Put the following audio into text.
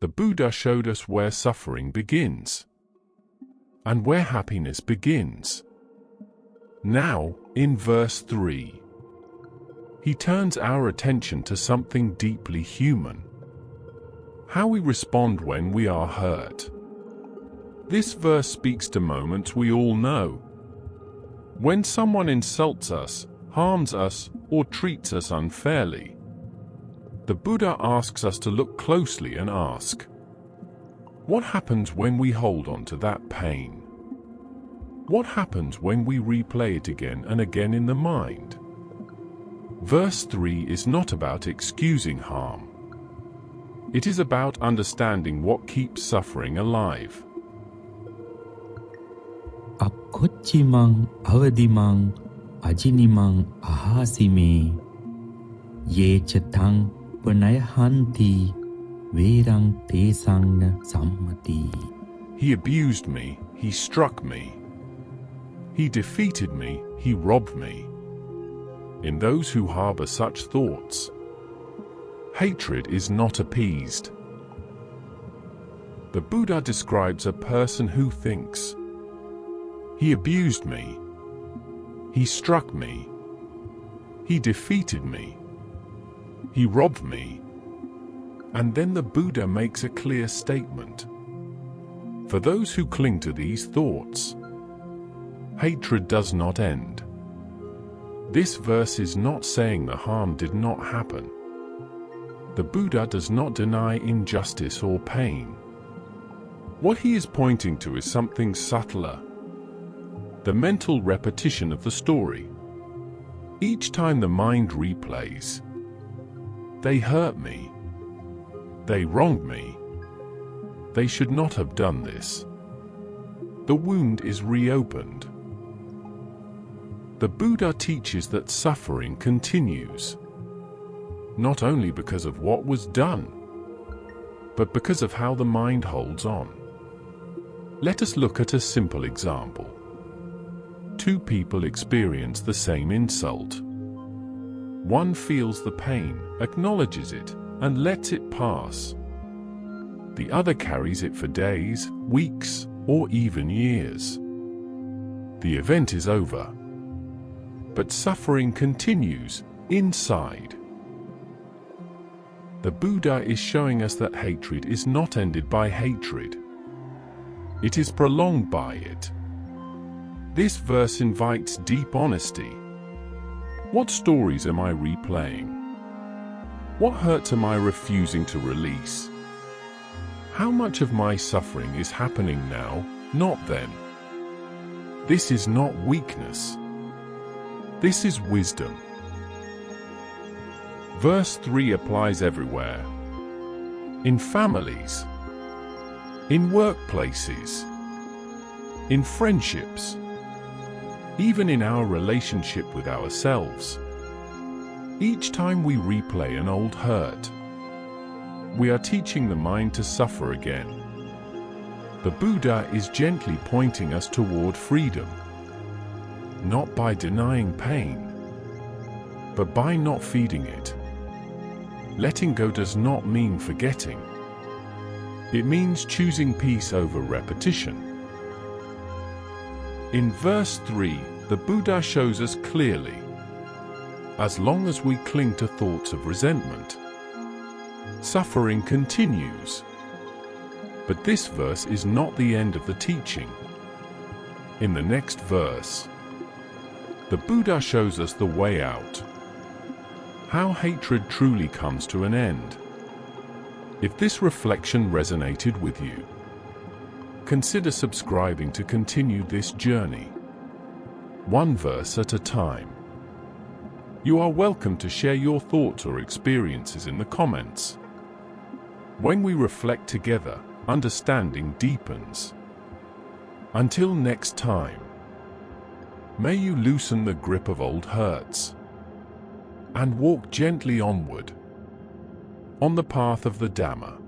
The Buddha showed us where suffering begins and where happiness begins. Now, in verse 3, he turns our attention to something deeply human: how we respond when we are hurt. This verse speaks to moments we all know. When someone insults us, harms us, or treats us unfairly, the Buddha asks us to look closely and ask, what happens when we hold on to that pain? What happens when we replay it again and again in the mind? Verse 3 is not about excusing harm. It is about understanding what keeps suffering alive. Akkochimang avadimang ajinimang ahasime ye chatang panayahanti verang tesang sammati. He abused me, he struck me. He defeated me, he robbed me. In those who harbor such thoughts, hatred is not appeased. The Buddha describes a person who thinks, he abused me, he struck me, he defeated me, he robbed me. And then the Buddha makes a clear statement. For those who cling to these thoughts, hatred does not end. This verse is not saying the harm did not happen. The Buddha does not deny injustice or pain. What he is pointing to is something subtler: the mental repetition of the story. Each time the mind replays, they hurt me, they wronged me, they should not have done this, the wound is reopened. The Buddha teaches that suffering continues, not only because of what was done, but because of how the mind holds on. Let us look at a simple example. Two people experience the same insult. One feels the pain, acknowledges it, and lets it pass. The other carries it for days, weeks, or even years. The event is over, but suffering continues inside. The Buddha is showing us that hatred is not ended by hatred. It is prolonged by it. This verse invites deep honesty. What stories am I replaying? What hurts am I refusing to release? How much of my suffering is happening now, not then? This is not weakness. This is wisdom. Verse 3 applies everywhere. In families, in workplaces, in friendships, even in our relationship with ourselves. Each time we replay an old hurt, we are teaching the mind to suffer again. The Buddha is gently pointing us toward freedom, not by denying pain, but by not feeding it. Letting go does not mean forgetting. It means choosing peace over repetition. In verse 3, the Buddha shows us clearly, as long as we cling to thoughts of resentment, suffering continues. But this verse is not the end of the teaching. In the next verse, the Buddha shows us the way out, how hatred truly comes to an end. If this reflection resonated with you, consider subscribing to continue this journey, one verse at a time. You are welcome to share your thoughts or experiences in the comments. When we reflect together, understanding deepens. Until next time, may you loosen the grip of old hurts and walk gently onward on the path of the Dhamma.